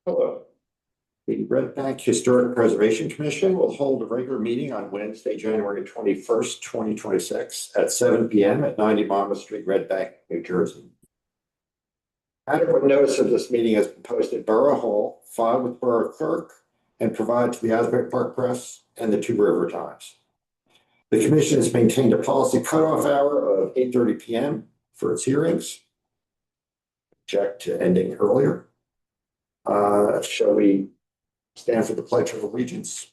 Hello. The Red Bank Historic Preservation Commission will hold a regular meeting on Wednesday, January 21st, 2026 at 7 p.m. at 90 Monmouth Street, Red Bank, New Jersey. Adequate notice of this meeting has been posted at Borough Hall, filed with Borough Clerk, and provided to the Asbury Park Press and the Two River Times. The commission has maintained a policy cutoff hour of 8:30 p.m. for its hearings, object to ending earlier. Shall we stand for the Pledge of Allegiance?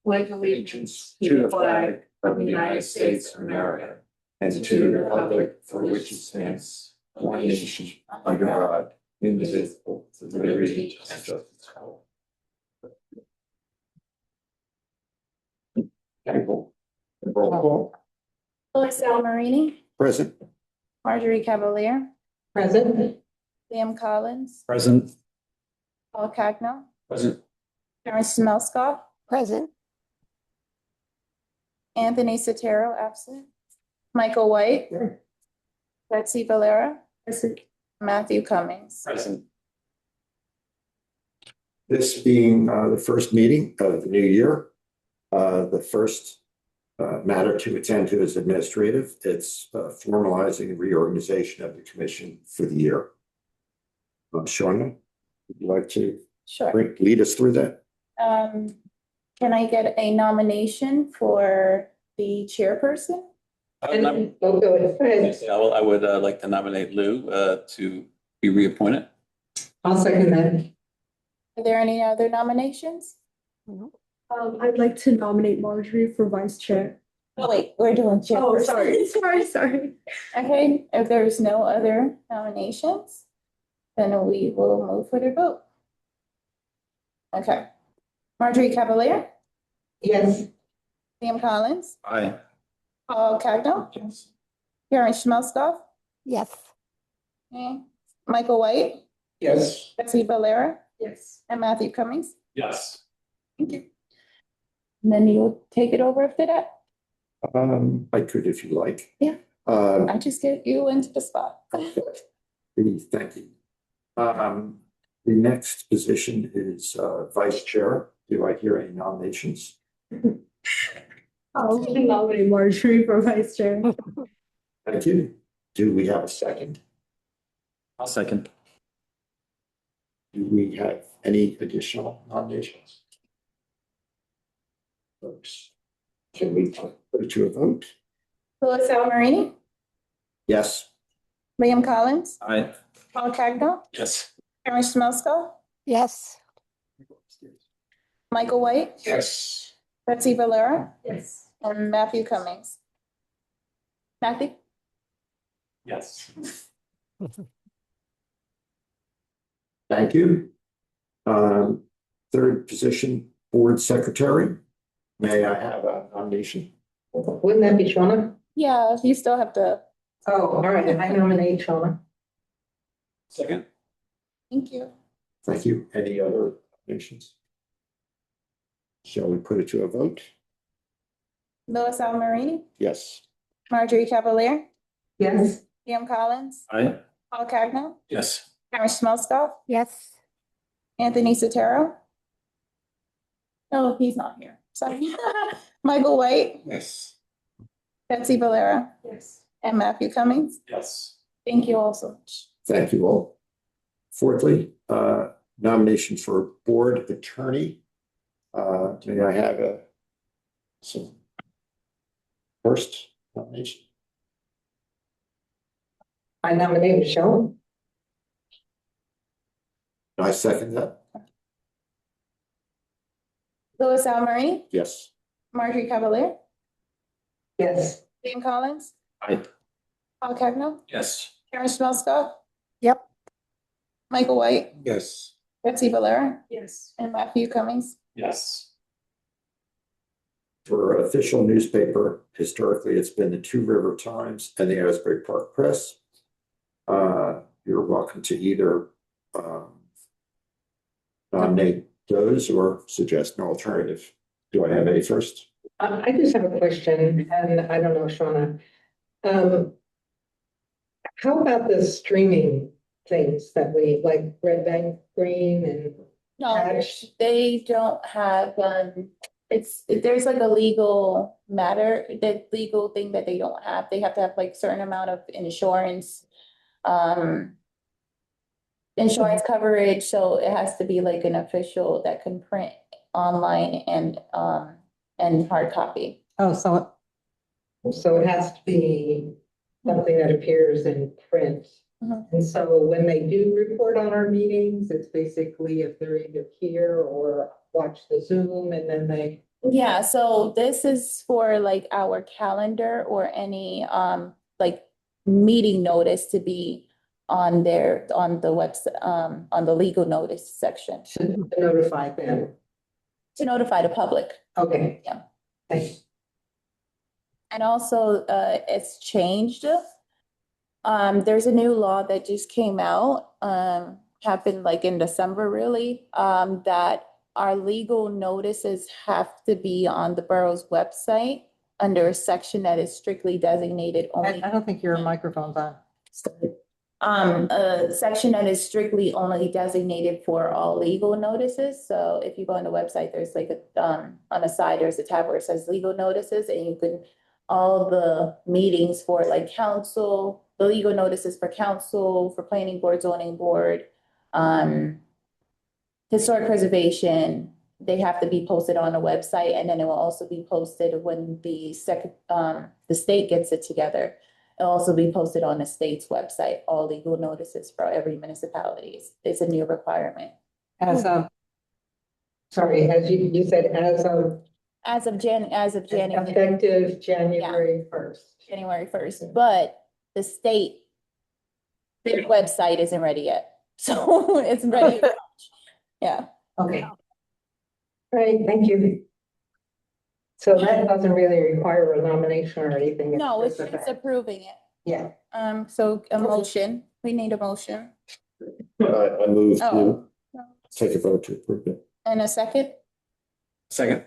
Pledge allegiance to the flag of the United States of America and to the republic for which it stands, one nation, under God, indivisible, with liberty and justice for all. Roll call. Louis Almarini, Present. Marjorie Cavalier, Present. Liam Collins, Present. Paul Cagno, Present. Karen Smelskoff, Present. Anthony Sotero, absent, Michael White, Betsy Valera, Matthew Cummings. Present. This being the first meeting of the new year, the first matter to attend to is administrative. It's formalizing the reorganization of the commission for the year. Shauna, would you like to Sure. lead us through that? Can I get a nomination for the chairperson? Go ahead. I would like to nominate Lou to be reappointed. I'll second that. Are there any other nominations? I'd like to nominate Marjorie for vice chair. Oh, wait, we're doing chairperson. Oh, sorry. Okay, if there's no other nominations, then we will move for the vote. Okay. Marjorie Cavalier, Yes. Liam Collins, Aye. Paul Cagno, Karen Smelskoff, Yes. okay, Michael White, Yes. Betsy Valera, Yes. and Matthew Cummings. Yes. Thank you. And then you'll take it over after that. I could if you like. Yeah. I just get you into the spot. Thank you. The next position is vice chair. Do I hear any nominations? I'll nominate Marjorie for vice chair. Thank you. Do we have a second? I'll second. Do we have any additional nominations? Folks, can we put it to a vote? Louis Almarini, Yes. Liam Collins, Aye. Paul Cagno, Yes. Karen Smelskoff, Yes. Michael White, Yes. Betsy Valera, Yes. and Matthew Cummings. Matthew? Yes. Thank you. Third position, board secretary. May I have a nomination? Wouldn't that be Shauna? Yeah, you still have to. Oh, all right. I nominate Shauna. Second. Thank you. Thank you. Any other nominations? Shall we put it to a vote? Louis Almarini, Yes. Marjorie Cavalier, Yes. Liam Collins, Aye. Paul Cagno, Yes. Karen Smelskoff, Yes. Anthony Sotero. Oh, he's not here. Sorry. Michael White, Yes. Betsy Valera, Yes. and Matthew Cummings. Yes. Thank you all so much. Thank you all. Fourthly, nomination for board attorney. May I have some first nomination? I nominate Michelle. I second that. Louis Almarini, Yes. Marjorie Cavalier, Yes. Liam Collins, Aye. Paul Cagno, Yes. Karen Smelskoff, Yep. Michael White, Yes. Betsy Valera, Yes. and Matthew Cummings. Yes. For official newspaper, historically, it's been the Two River Times and the Asbury Park Press. You're welcome to either nominate those or suggest an alternative. Do I have a first? I just have a question, and I don't know, Shauna. Um, how about the streaming things that we, like Red Bank Green and No, Hatch? they don't have, there's like a legal matter, the legal thing that they don't have. They have to have like certain amount of insurance. Insurance coverage, so it has to be like an official that can print online and hard copy. Oh, so So it has to be something that appears in print. Mhm. And so when they do report on our meetings, it's basically if they're either here or watch the Zoom and then they. Yeah, so this is for like our calendar or any like meeting notice to be on there, on the website, on the legal notice section To notify them. to notify the public. Okay. Yeah. Thanks. And also, it's changed. There's a new law that just came out, happened like in December really, that our legal notices have to be on the borough's website under a section that is strictly designated only. I don't think your microphone's on. A section that is strictly only designated for all legal notices. So if you go on the website, there's like a, on the side, there's a tab where it says legal notices, and you can, all the meetings for like council, the legal notices for council, for planning board, zoning board, historic preservation, they have to be posted on the website, and then it will also be posted when the state gets it together. It'll also be posted on the state's website, all legal notices for every municipality. It's a new requirement. As of, Sorry, as you said, As of January, effective January 1st. January 1st, but the state website isn't ready yet. So it's ready. Yeah. Okay. All right, thank you. So that doesn't really require a nomination or anything. No, it's just a just fact. approving it. Yeah. So a motion, we need a motion I move Oh. to take a vote to approve it. and a second. Second.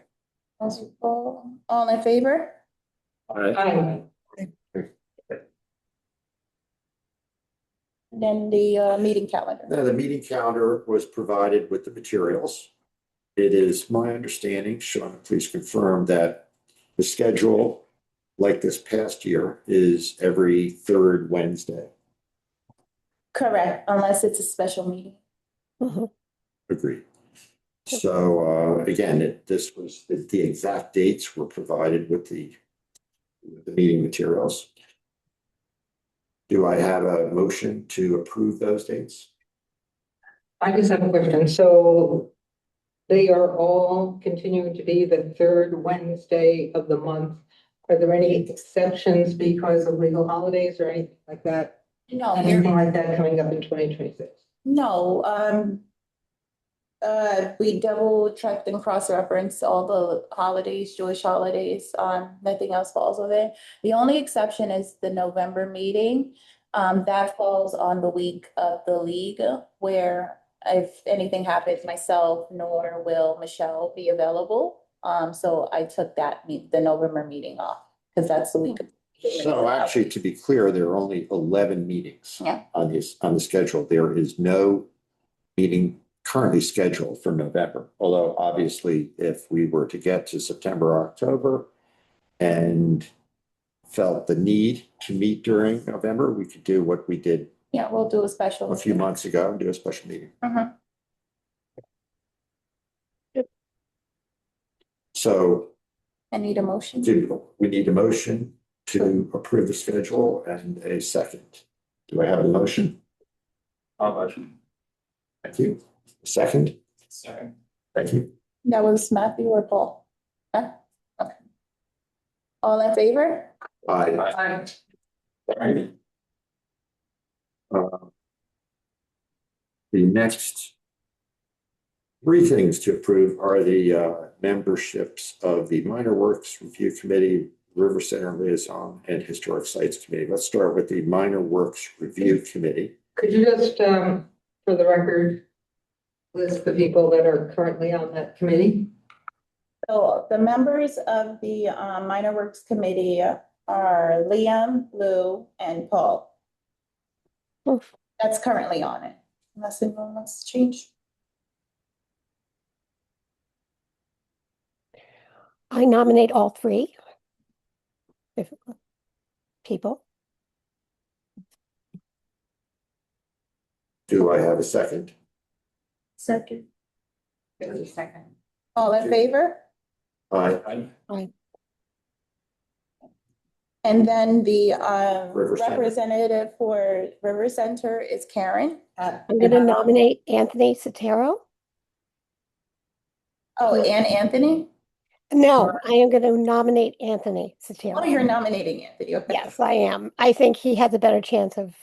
All in favor? All right. Aye. Then the meeting calendar. Now, the meeting calendar was provided with the materials. It is my understanding, Sean, please confirm that the schedule, like this past year, is every third Wednesday. Correct, unless it's a special meeting. Agreed. So again, this was, the exact dates were provided with the meeting materials. Do I have a motion to approve those dates? I just have a question. So they are all continuing to be the third Wednesday of the month. Are there any exceptions because of legal holidays or anything like that? No, Anything like that coming up in 2026? no, we double checked and cross-referenced all the holidays, Jewish holidays, nothing else falls with it. The only exception is the November meeting. That falls on the week of the league, where if anything happens, myself nor will Michelle be available. So I took the November meeting off, because that's the week. So actually, to be clear, there are only 11 meetings Yeah. on the schedule. There is no meeting currently scheduled for November. Although obviously, if we were to get to September, October, and felt the need to meet during November, we could do what we did Yeah, we'll do a special. a few months ago and do a special meeting. Mhm. So I need a motion. we need a motion to approve the schedule and a second. Do I have a motion? I'll motion. Thank you. Second? Second. Thank you. That was Matthew or Paul? Huh? Okay. All in favor? Aye. The next three things to approve are the memberships of the Minor Works Review Committee, River Center Liaison, and Historic Sites Committee. Let's start with the Minor Works Review Committee. Could you just, for the record, list the people that are currently on that committee? So the members of the Minor Works Committee are Liam, Lou, and Paul. Oof. That's currently on it, unless anyone wants to change. I nominate all three. If people, Do I have a second? Second. Second. All in favor? Aye. And then the River Center. representative for River Center is Karen. I'm going to nominate Anthony Sotero. Oh, and Anthony? No, I am going to nominate Anthony Sotero. Oh, you're nominating Anthony, okay. Yes, I am. I think he has a better chance of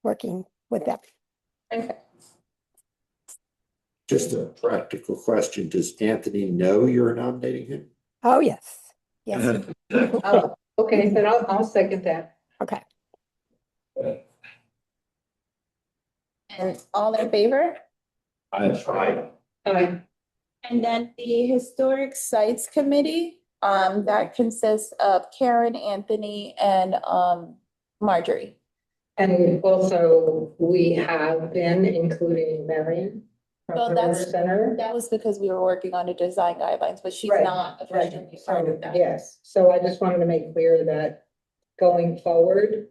working with them. Okay. Just a practical question. Does Anthony know you're nominating him? Oh, yes. Yes. Oh, okay, then I'll second that. Okay. And all in favor? Aye. And then the Historic Sites Committee, that consists of Karen, Anthony, and Marjorie. And also, we have been including Marion Well, from the River that's- Center. That was because we were working on the design guidelines, but she's Right, not officially part of that. Yes, so I just wanted to make clear that going forward,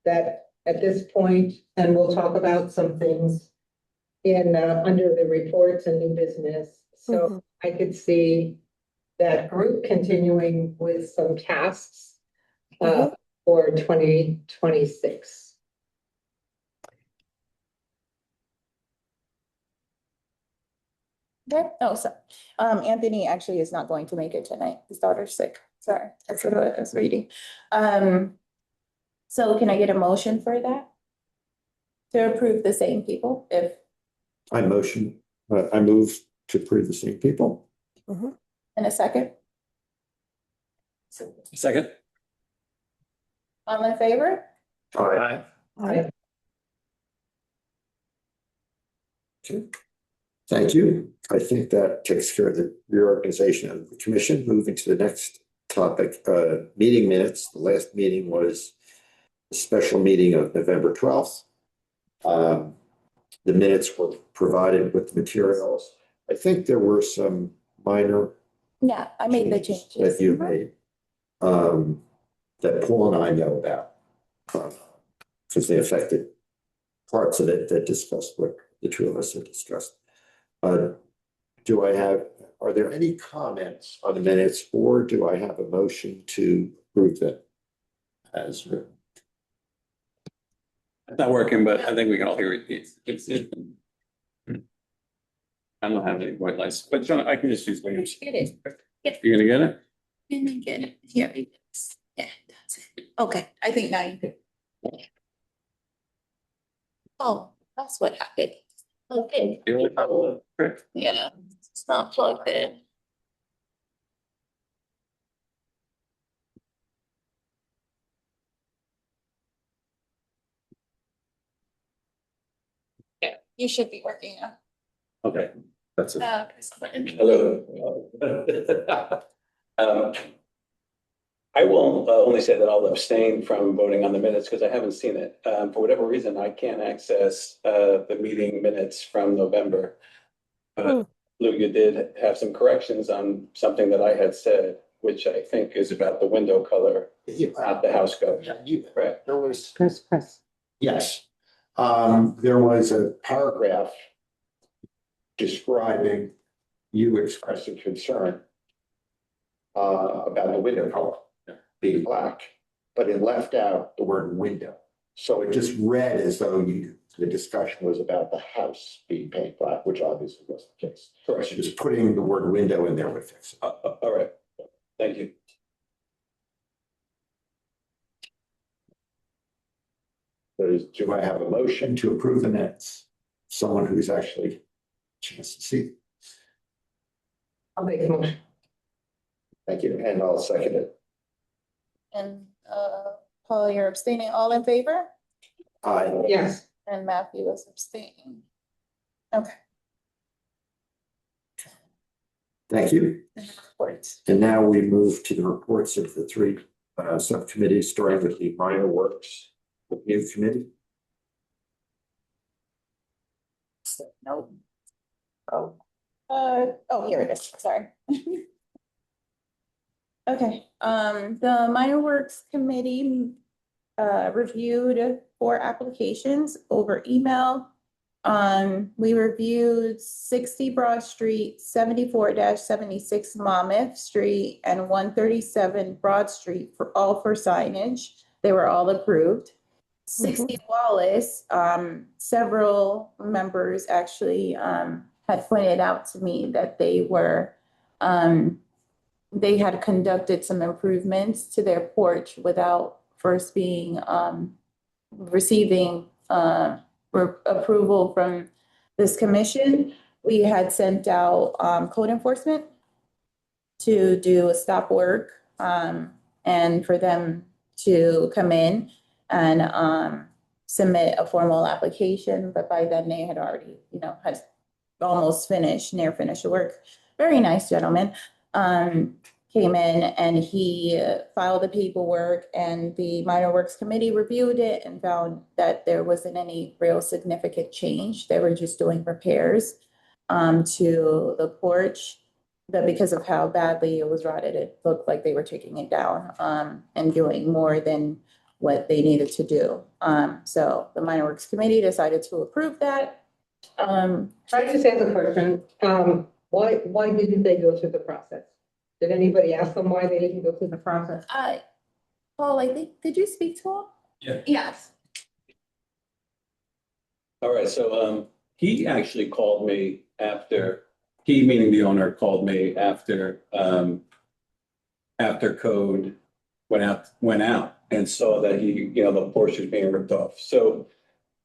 that at this point, and we'll talk about some things in, under the reports and new business. So I could see that group continuing with some tasks, for 2026. Okay, oh, so, Anthony actually is not going to make it tonight. His daughter's sick. Sorry, that's what I was reading. So can I get a motion for that? To approve the same people, if, I move to approve the same people. in a second? Second? All in favor? Aye. Right. Okay. Thank you. I think that takes care of the reorganization of the commission. Moving to the next topic, meeting minutes. The last meeting was a special meeting of November 12th. The minutes were provided with materials. I think there were some minor Yeah, I made the changes changes. that you made, that Paul and I know about, because they affected parts of it that discussed what the two of us had discussed. Are there any comments on the minutes, or do I have a motion to approve them as written? It's not working, but I think we can all hear it. I don't have any white lights, but John, I can just use Williams. Get it. You gonna get it? Let me get it. Here it is. Yeah, that's it. Okay, I think now you could. Oh, that's what happened. Okay, yeah, it's not plugged in. Yeah, you should be working now. Okay, that's it. Hello. I will only say that I'll abstain from voting on the minutes because I haven't seen it. For whatever reason, I can't access the meeting minutes from November. Lou, you did have some corrections on something that I had said, which I think is about the window color, not the house color. Right. There was, Chris. yes, there was a paragraph describing you expressing concern about the window color being black, but it left out the word window. So it just read as though the discussion was about the house being painted black, which obviously wasn't the case. Correct. So just putting the word window in there would fix it. All right. Thank you. Do I have a motion to approve the minutes? Someone who's actually chance to see. I'll make a motion. Thank you, and I'll second it. And Paul, you're abstaining. All in favor? Aye. Yes, And Matthew is abstaining. Okay. Thank you. Reports. And now we move to the reports of the three subcommittees, starting with the minor works review committee. Nope. Oh, here it is, sorry. Okay, the minor works committee reviewed 4 applications over email. We reviewed 60 Broad Street, 74-76 Monmouth Street, and 137 Broad Street all for signage. They were all approved. 60 Wallace, several members actually had pointed out to me that they had conducted some improvements to their porch without first receiving approval from this commission. We had sent out code enforcement to do a stop work and for them to come in and submit a formal application, but by then they had already, had almost near finished the work. Very nice gentleman. Came in and he filed the paperwork, and the minor works committee reviewed it and found that there wasn't any real significant change. They were just doing repairs to the porch, but because of how badly it was rotted, it looked like they were taking it down and doing more than what they needed to do. So the minor works committee decided to approve that. I just ask a question. Why didn't they go through the process? Did anybody ask them why they didn't go through the process? Paul, I think, did you speak to him? Yeah. Yes. All right, so he actually called me after, he meaning the owner called me after code went out and saw that the porch was being ripped off. So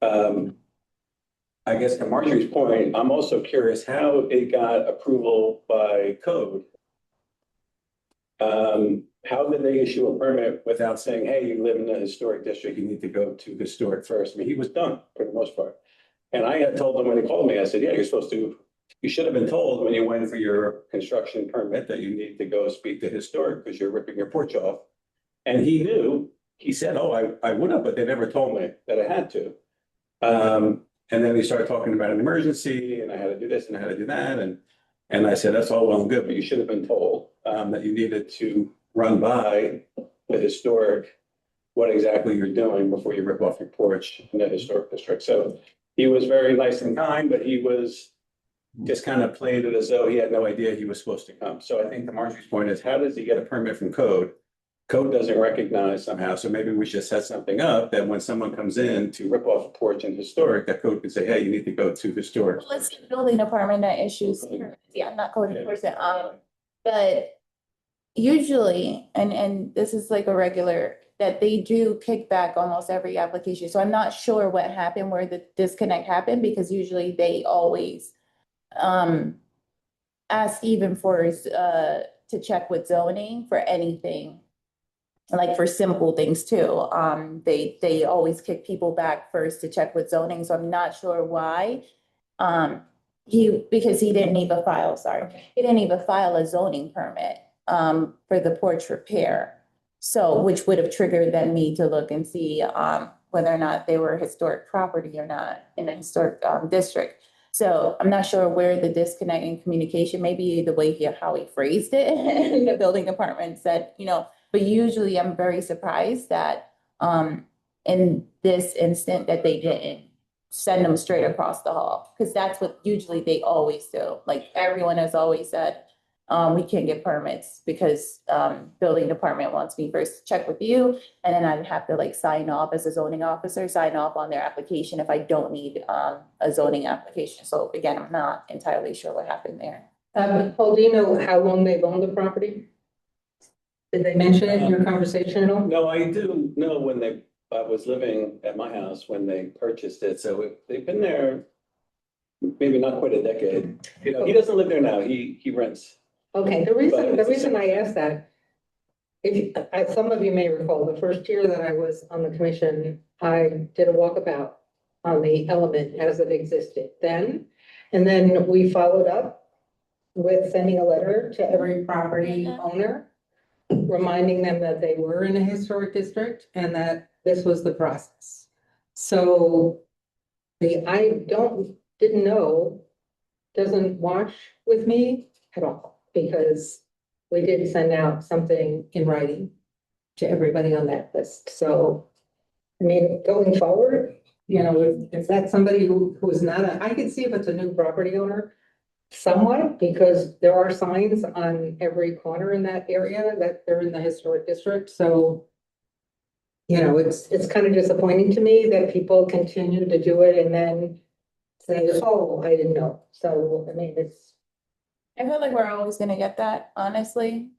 I guess to Marjorie's point, I'm also curious how it got approval by code. How did they issue a permit without saying, hey, you live in the historic district, you need to go to historic first? I mean, he was done for the most part. And I had told him when he called me, I said, yeah, you should have been told when you went for your construction permit that you need to go speak to historic because you're ripping your porch off. And he knew, he said, oh, I would have, but they never told me that I had to. And then we started talking about an emergency and I had to do this and I had to do that. And I said, that's all well and good, but you should have been told that you needed to run by the historic, what exactly you're doing before you rip off your porch in the historic district. So he was very nice and kind, but he was just kind of played it as though he had no idea he was supposed to come. So I think the Marjorie's point is, how does he get a permit from code? Code doesn't recognize somehow. So maybe we should set something up that when someone comes in to rip off a porch in historic, that code can say, hey, you need to go to historic. Well, it's the building department that issues, not code enforcement, but usually, and this is like a regular, that they do kick back almost every application. So I'm not sure what happened, where the disconnect happened, because usually they always ask even for to check with zoning for anything, like for simple things too. They always kick people back first to check with zoning. So I'm not sure why. Because he didn't even file, he didn't even file a zoning permit for the porch repair. So, which would have triggered then me to look and see whether or not they were historic property or not in a historic district. So I'm not sure where the disconnect in communication, maybe the way how he phrased it. And the building department said, but usually I'm very surprised that in this instant that they didn't send them straight across the hall, because that's what usually they always do. Like everyone has always said, we can't get permits because building department wants me first to check with you, and then I'd have to sign off as a zoning officer, sign off on their application if I don't need a zoning application. So again, I'm not entirely sure what happened there. Paul, do you know how long they've owned the property? Did they mention it in your conversation at all? No, I do know when I was living at my house when they purchased it. So they've been there maybe not quite a decade. He doesn't live there now. He rents. Okay, the reason I asked that, some of you may recall, the first year that I was on the commission, I did a walkabout on the element as it existed then. And then we followed up with sending a letter to every property owner, reminding them that they were in a historic district and that this was the process. So didn't know, doesn't watch with me at all, because we did send out something in writing to everybody on that list. So, I mean, going forward, you know, if that's somebody who is not I can see if it's a new property owner somewhat, because there are signs on every corner in that area that they're in the historic district. So, you know, it's kind of disappointing to me that people continue to do it and then say, oh, I didn't know. So, I mean, I feel like we're always gonna get that, honestly.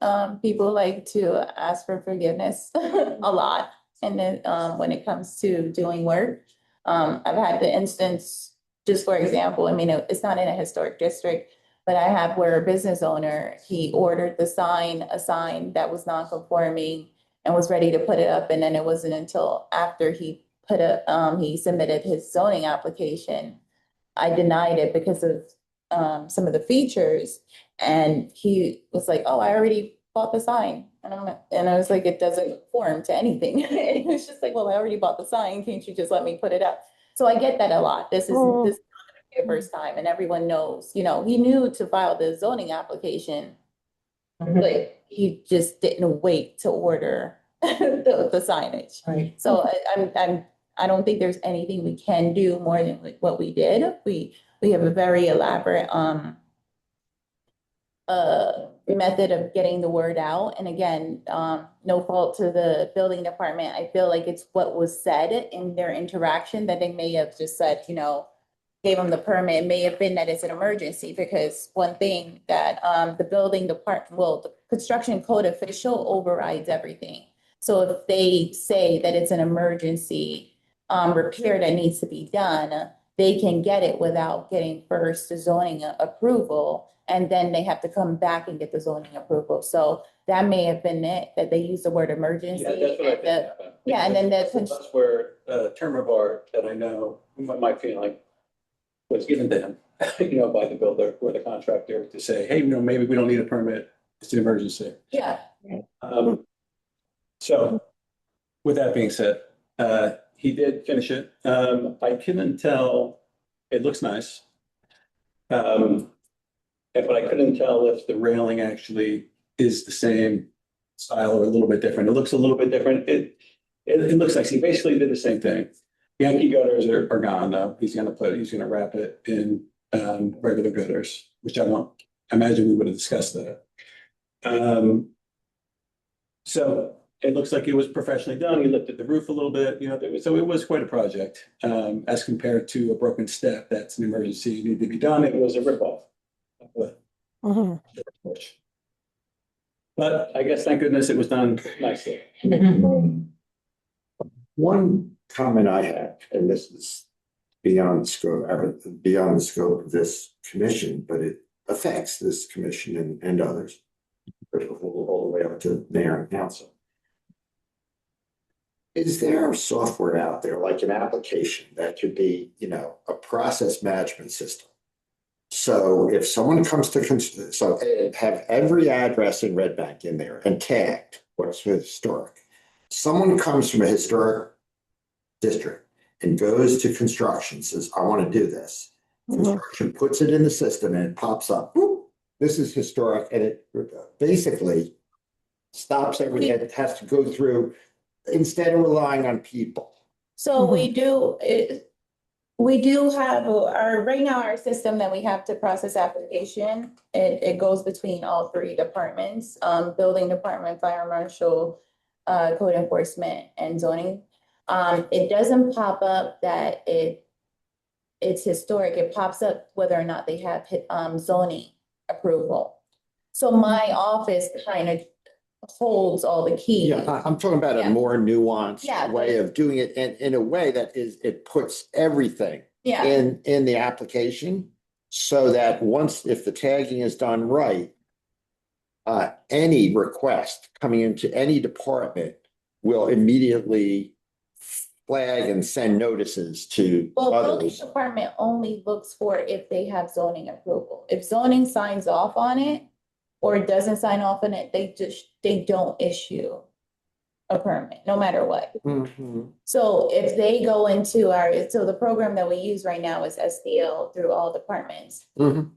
People like to ask for forgiveness a lot. And then, when it comes to doing work, I've had the instance, just for example, I mean, it's not in a historic district, but I have where a business owner, he ordered a sign that was non-conforming and was ready to put it up. And then it wasn't until after he he submitted his zoning application, I denied it because of some of the features. And he was like, oh, I already bought the sign. And I was like, it doesn't conform to anything. And he was just like, well, I already bought the sign. Can't you just let me put it up? So I get that a lot. This is not gonna be the first time, and everyone knows, you know, he knew to file the zoning application, but he just didn't wait to order the signage. right. So I don't think there's anything we can do more than what we did. We have a very elaborate method of getting the word out. And again, no fault to the building department. I feel like it's what was said in their interaction that they may have just said, you know, gave them the permit. It may have been that it's an emergency, because one thing that the building department, well, the construction code official overrides everything. So if they say that it's an emergency repair that needs to be done, they can get it without getting first the zoning approval, and then they have to come back and get the zoning approval. So that may have been it, that they used the word emergency. Yeah, that's what I think and happened. yeah, and then That's where a term of art that I know, my feeling was given to him, you know, by the builder or the contractor to say, hey, you know, maybe we don't need a permit. It's an emergency. yeah. So with that being said, he did finish it. I couldn't tell, it looks nice. But I couldn't tell if the railing actually is the same style or a little bit different. It looks a little bit different. It looks like he basically did the same thing. Yankee gutters are gone though. He's gonna wrap it in regular gutters, which I imagine we would have discussed that. So it looks like it was professionally done. He lifted the roof a little bit, you know, so it was quite a project. As compared to a broken step, that's an emergency, needed to be done. It was a ripoff. But I guess thank goodness it was done nicely. One comment I have, and this is beyond the scope of this commission, but it affects this commission and others, all the way up to mayor and council. Is there software out there, like an application that could be, you know, a process management system? So if someone comes to, have every address in Red Bank in there and tagged what's historic. Someone comes from a historic district and goes to construction, says, I want to do this. Construction puts it in the system and it pops up. Boop, this is historic, and it basically stops everything. It has to go through instead of relying on people. So we do have right now, our system that we have to process application, it goes between all three departments, building department, fire marshal, code enforcement, and zoning. It doesn't pop up that it's historic. It pops up whether or not they have zoning approval. So my office kind of holds all the keys. Yeah, I'm talking about a Yeah. more nuanced Yeah, way of doing it, and in a way that it puts everything Yeah, in the application, so that if the tagging is done right, any request coming into any department will immediately flag and send notices to Well, building others. department only looks for if they have zoning approval. If zoning signs off on it or doesn't sign off on it, they don't issue a permit, no matter what. Mhm. So if they go into so the program that we use right now is SDL through all departments. Mhm.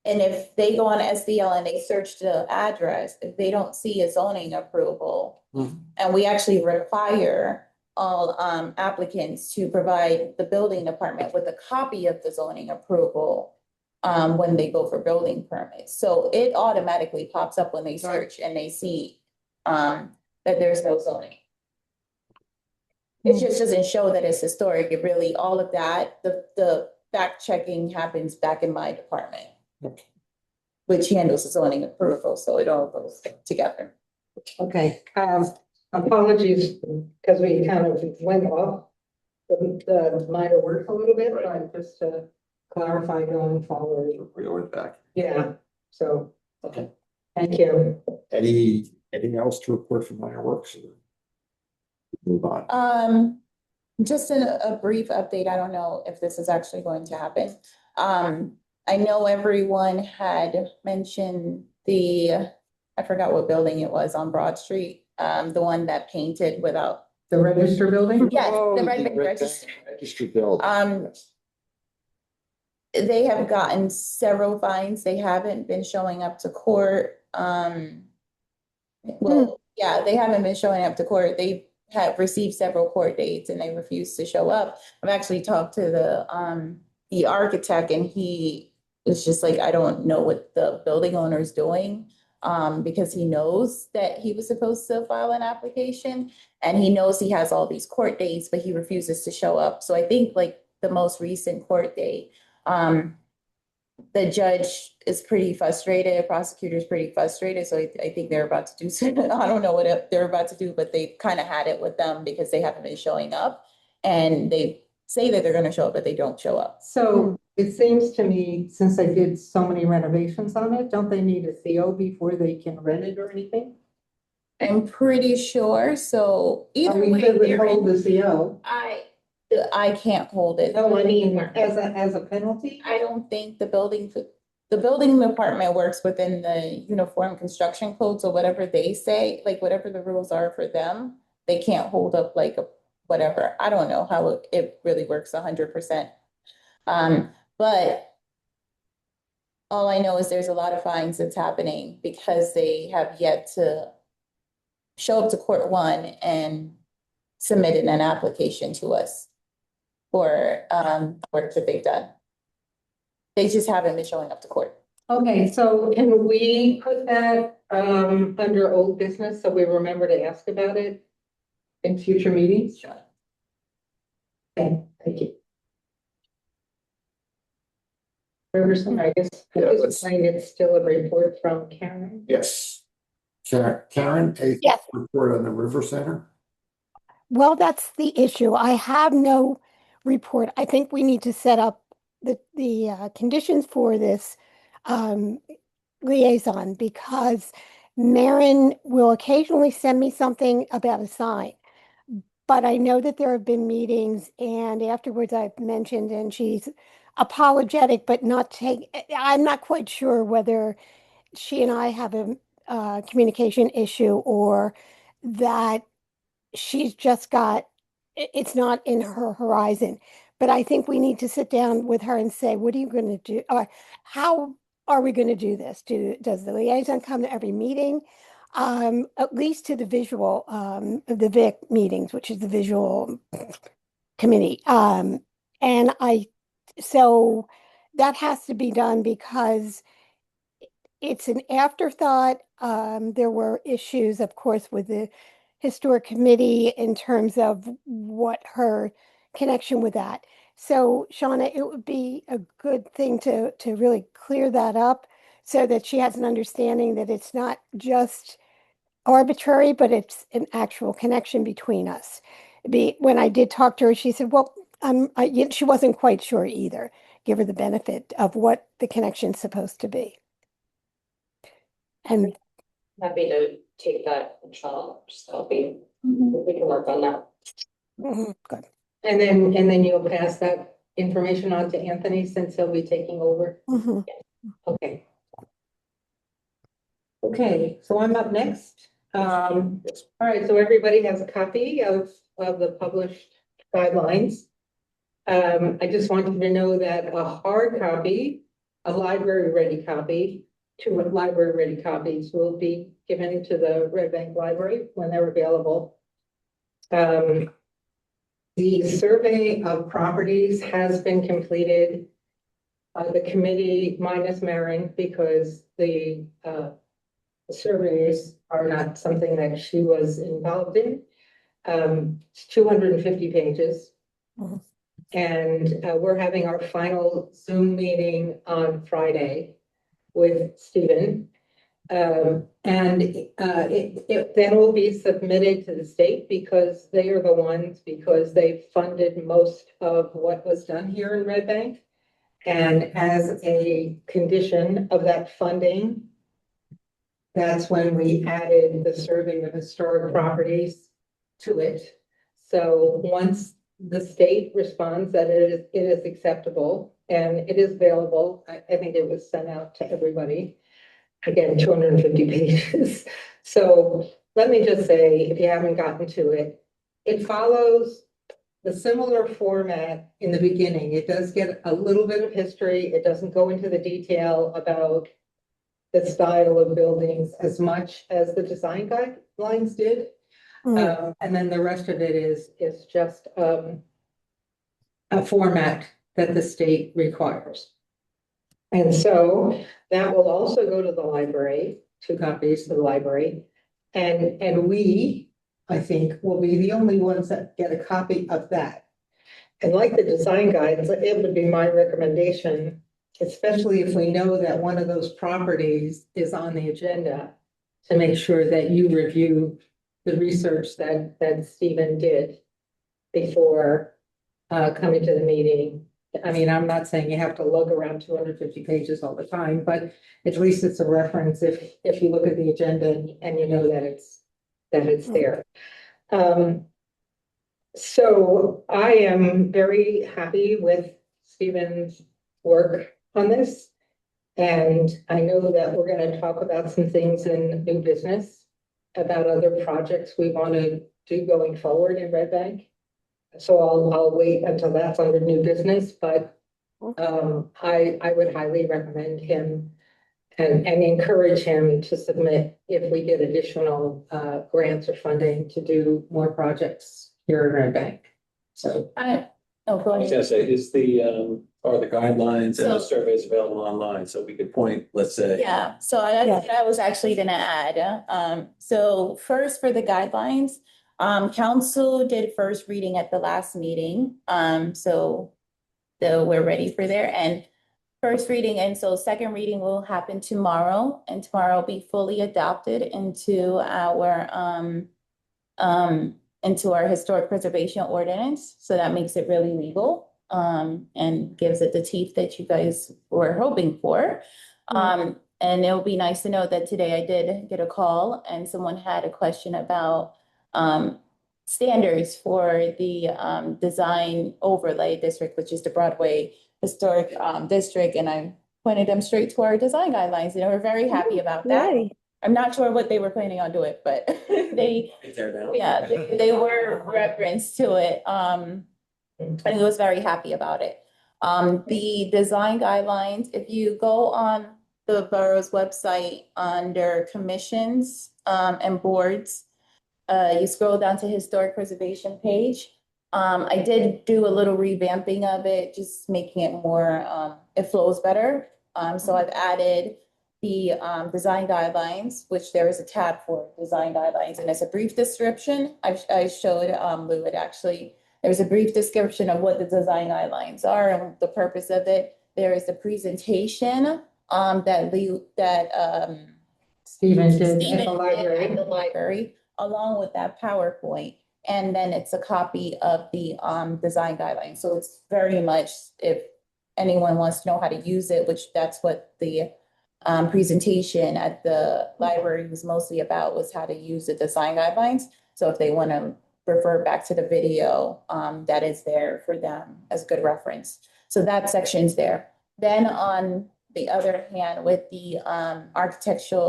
And if they go on SDL and they search the address, if they don't see a zoning approval, Mhm. and we actually require all applicants to provide the building department with a copy of the zoning approval when they go for building permits. So it automatically pops up when they search and they see that there's no zoning. It just doesn't show that it's historic. It really, all of that, the fact checking happens back in my department. Okay. Which handles the zoning approval, so it all goes together. Okay, apologies, because we kind of went off the minor work a little bit, but just to clarify going forward. We went back. Yeah, so, Okay. thank you. Anything else to report from minor works? Move on. Just a brief update. I don't know if this is actually going to happen. I know everyone had mentioned I forgot what building it was on Broad Street, the one that painted without. The register building? Yes, Oh, the Red Bank Register. Registry building. Yes. They have gotten several fines. They haven't been showing up to court. Well, yeah, they haven't been showing up to court. They have received several court dates and they refuse to show up. I've actually talked to the architect and he was just like, I don't know what the building owner is doing. Because he knows that he was supposed to file an application and he knows he has all these court dates, but he refuses to show up. So I think like the most recent court date, the judge is pretty frustrated, prosecutor's pretty frustrated, so I think they're about to do something. I don't know what they're about to do, but they kind of had it with them because they haven't been showing up. And they say that they're gonna show up, but they don't show up. So it seems to me, since they did so many renovations on it, don't they need a CO before they can rent it or anything? I'm pretty sure, so either We way, could they're hold in- the CO. I can't hold it. No, I mean, as a penalty? I don't think the building department works within the uniform construction code, so whatever they say, like whatever the rules are for them, they can't hold up like a whatever. I don't know how it really works 100%. But all I know is there's a lot of fines that's happening because they have yet to show up to court one and submitted an application to us for work that they've done. They just haven't been showing up to court. Okay, so can we put that under old business so we remember to ask about it in future meetings? Sure. Okay, thank you. Riverson, I guess, Yeah, at this let's- point, it's still a report from Karen. Yes. Karen, a Yes. report on the River Center? Well, that's the issue. I have no report. I think we need to set up the conditions for this liaison because Maren will occasionally send me something about a sign. But I know that there have been meetings and afterwards I've mentioned and she's apologetic, but I'm not quite sure whether she and I have a communication issue or that she's just it's not in her horizon. But I think we need to sit down with her and say, what are you going to do? How are we going to do this? Does the liaison come to every meeting? At least to the visual, the VIC meetings, which is the visual committee. So that has to be done because it's an afterthought. There were issues, of course, with the historic committee in terms of what her connection with that. So, Shauna, it would be a good thing to really clear that up so that she has an understanding that it's not just arbitrary, but it's an actual connection between us. When I did talk to her, she said, well, she wasn't quite sure either. Give her the benefit of what the connection's supposed to be. And Happy to take that, Michelle, just help you. We can work on that. Good. And then you'll pass that information on to Anthony since he'll be taking over? Mhm. Okay. Okay, so I'm up next. All right, so everybody has a copy of the published guidelines. I just want you to know that a hard copy, a library-ready copy, 2 library-ready copies will be given to the Red Bank Library when they're available. The survey of properties has been completed. The committee minus Maren, because the surveys are not something that she was involved in. It's 250 pages. Mhm. And we're having our final Zoom meeting on Friday with Stephen. And it then will be submitted to the state because they are the ones, because they funded most of what was done here in Red Bank. And as a condition of that funding, that's when we added the survey of historic properties to it. So once the state responds that it is acceptable and it is available, I think it was sent out to everybody. Again, 250 pages. So let me just say, if you haven't gotten to it, it follows the similar format in the beginning. It does get a little bit of history. It doesn't go into the detail about the style of buildings as much as the design guidelines did. And then the rest of it is just a format that the state requires. And so that will also go to the library, 2 copies to the library. And we, I think, will be the only ones that get a copy of that. And like the design guides, it would be my recommendation, especially if we know that one of those properties is on the agenda, to make sure that you review the research that Stephen did before coming to the meeting. I mean, I'm not saying you have to lug around 250 pages all the time, but at least it's a reference if you look at the agenda and you know that it's there. So I am very happy with Stephen's work on this. And I know that we're going to talk about some things in new business, about other projects we want to do going forward in Red Bank. So I'll wait until that's under new business, but I would highly recommend him and encourage him to submit if we get additional grants or funding to do more projects here in Red Bank. So Go I was ahead. gonna say, is are the guidelines and the So- surveys available online? So we could point, let's say. Yeah, so I was actually gonna add, so first for the guidelines, council did first reading at the last meeting, so we're ready for there, and first reading, and so second reading will happen tomorrow, and tomorrow will be fully adopted into our historic preservation ordinance, so that makes it really legal, and gives it the teeth that you guys were hoping for. And it'll be nice to know that today I did get a call and someone had a question about standards for the design overlay district, which is the Broadway Historic District, and I pointed them straight to our design guidelines, and they were very happy about that. Yay. I'm not sure what they were planning on doing, but they were referenced to it. And he was very happy about it. The design guidelines, if you go on the borough's website under commissions and boards, you scroll down to historic preservation page. I did do a little revamping of it, just making it more, it flows better. So I've added the design guidelines, which there is a tab for design guidelines, and it's a brief description. I showed Lou it actually. There's a brief description of what the design guidelines are and the purpose of it. There is the presentation that Stephen did Stephen at the library. at the library, along with that PowerPoint. And then it's a copy of the design guidelines. So it's very much, if anyone wants to know how to use it, which that's what the presentation at the library was mostly about, was how to use the design guidelines. So if they want to refer back to the video that is there for them as good reference. So that section's there. Then on the other hand, with the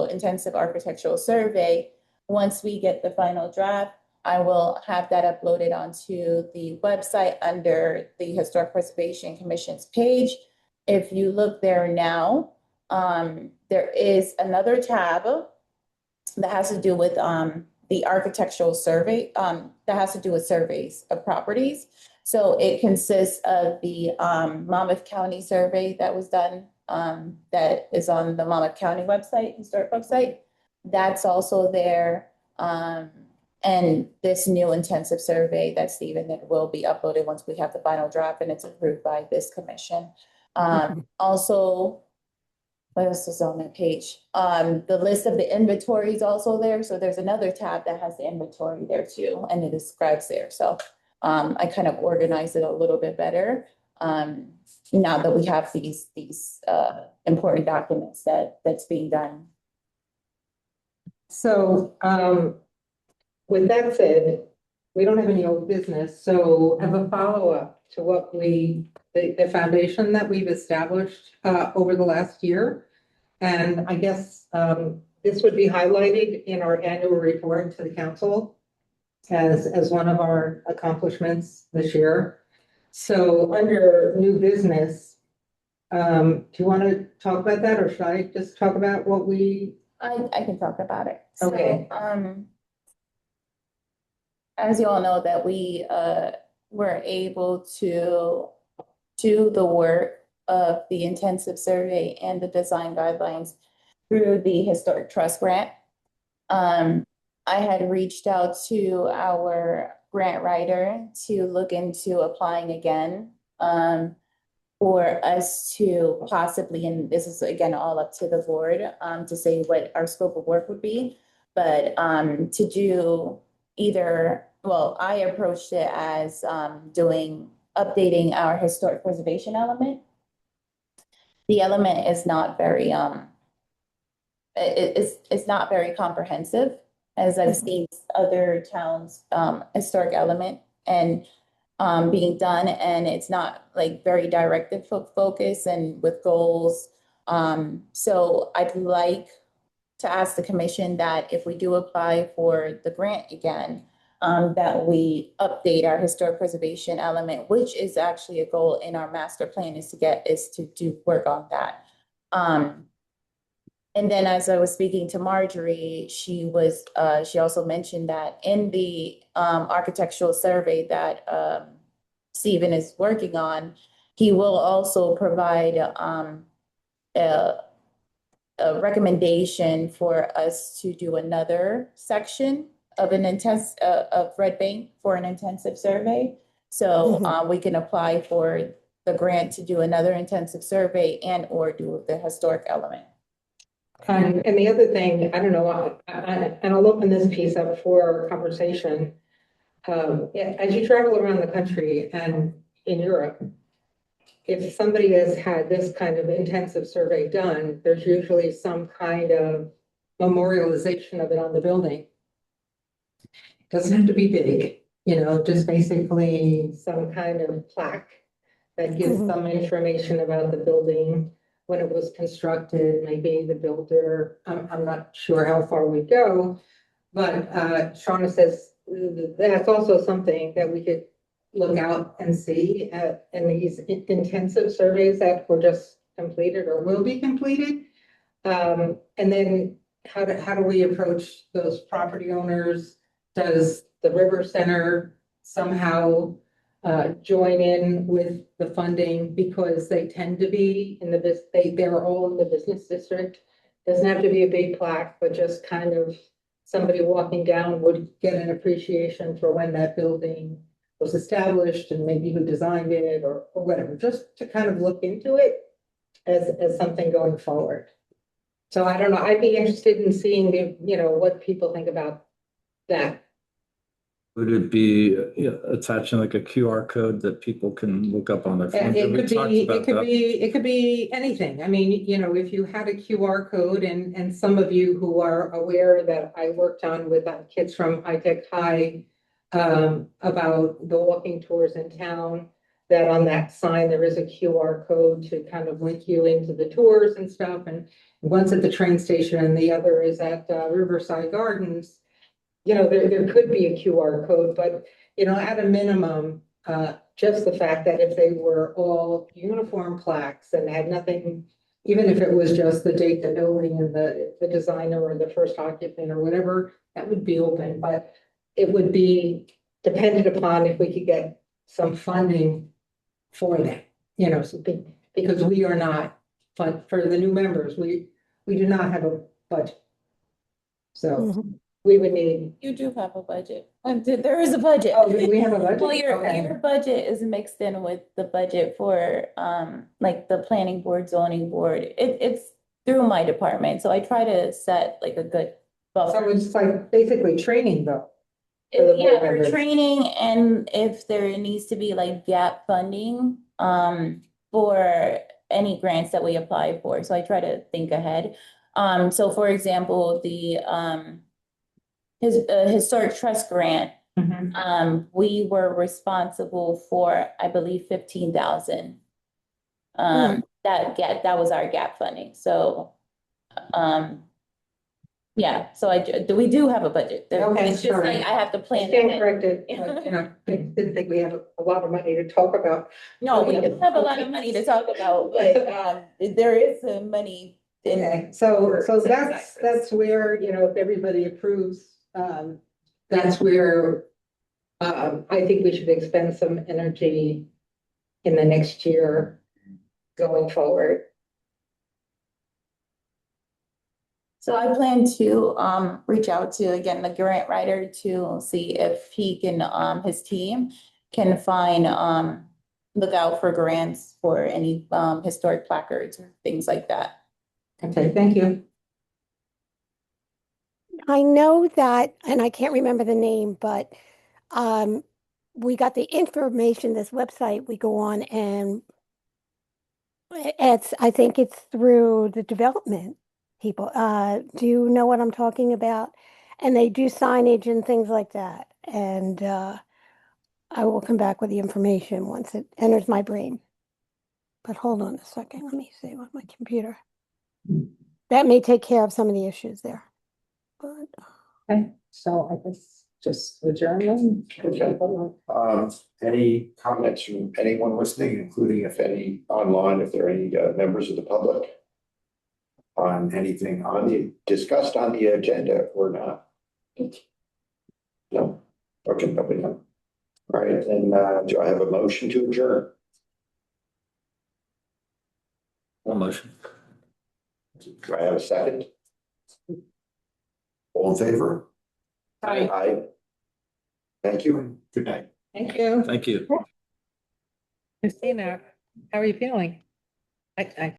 intensive architectural survey, once we get the final draft, I will have that uploaded onto the website under the Historic Preservation Commission's page. If you look there now, there is another tab that has to do with the architectural survey, that has to do with surveys of properties. So it consists of the Monmouth County survey that was done, that is on the Monmouth County website, historic website. That's also there. And this new intensive survey that Stephen did will be uploaded once we have the final draft and it's approved by this commission. Also, what else is on that page? The list of the inventory is also there. So there's another tab that has the inventory there too, and it describes there. So I kind of organize it a little bit better now that we have these important documents that's being done. So, with that said, we don't have any old business, so have a follow-up to what the foundation that we've established over the last year. And I guess this would be highlighted in our annual report to the council as one of our accomplishments this year. So under new business, do you want to talk about that, or should I just talk about what we? I can talk about it. Okay. So, as you all know, that we were able to do the work of the intensive survey and the design guidelines through the Historic Trust Grant. I had reached out to our grant writer to look into applying again for us to possibly, and this is again all up to the board to say what our scope of work would be, but to do either, well, I approached it as updating our historic preservation element. The element is not very it's not very comprehensive, as I've seen other towns historic element and being done, and it's not like very directed focus and with goals. So I'd like to ask the commission that if we do apply for the grant again, that we update our historic preservation element, which is actually a goal in our master plan, is to do work on that. And then as I was speaking to Marjorie, she also mentioned that in the architectural survey that Stephen is working on, he will also provide a recommendation for us to do another section of Red Bank for an intensive survey. So we can apply for the grant to do another intensive survey and or do the historic element. And the other thing, I don't know, and I'll open this piece up for conversation. As you travel around the country and in Europe, if somebody has had this kind of intensive survey done, there's usually some kind of memorialization of it on the building. Doesn't have to be big, just basically some kind of plaque that gives some information about the building, when it was constructed, maybe the builder. I'm not sure how far we go, but Shauna says that's also something that we could look out and see in these intensive surveys that were just completed or will be completed. And then how do we approach those property owners? Does the River Center somehow join in with the funding, because they tend to be in they're all in the business district? Doesn't have to be a big plaque, but just kind of somebody walking down would get an appreciation for when that building was established and maybe who designed it or whatever, just to kind of look into it as something going forward. So I don't know, I'd be interested in seeing what people think about that. Would it be attaching like a QR code that people can look up on their phone? It could be anything. I mean, if you had a QR code, and some of you who are aware that I worked on with kids from High Tech High, about the walking tours in town, that on that sign, there is a QR code to kind of link you into the tours and stuff. And one's at the train station and the other is at Riverside Gardens. You know, there could be a QR code, but, you know, at a minimum, just the fact that if they were all uniform plaques and had nothing, even if it was just the date, the building and the designer or the first occupant or whatever, that would be open, but it would be dependent upon if we could get some funding for that, you know, something, because we are not fund for the new members, we do not have a budget. So Mhm. we would need, You do have a budget. There is a budget. oh, we have a budget? Well, your Okay. budget is mixed in with the budget for, like the planning board, zoning board. It's through my department, so I try to set like a good So buffer. it's like basically training though. for the board Yeah, for members. training, and if there needs to be like gap funding, for any grants that we apply for, so I try to think ahead. So for example, the, historic trust grant, we were responsible for, I believe, 15,000. That was our gap funding, so, yeah, so we do have a budget. Okay, It's just sorry. like I have to I plan stand it. corrected, but, you know, I didn't think we had a lot of money to talk about. No, we do have a lot of money to talk about, but, there is some money in. Okay, so for that's where, you know, if everybody approves, that's where I think we should expend some energy in the next year going forward. So I plan to reach out to, again, the grant writer to see if he can, his team can find, look out for grants for any historic placards or things like that. Okay, thank you. I know that, and I can't remember the name, but we got the information, this website we go on, and I think it's through the development people. Do you know what I'm talking about? And they do signage and things like that. And I will come back with the information once it enters my brain. But hold on a second. Let me see on my computer. That may take care of some of the issues there. But Okay, so I guess just adjournment. Any comments from anyone listening, including if any online, if there are any members of the public? On anything discussed on the agenda or not? No? Okay, probably not. All right, then do I have a motion to adjourn? One motion. Do I have a second? All in favor? Aye. Aye. Thank you and good night. Thank you. Thank you. Christina, how are you feeling? I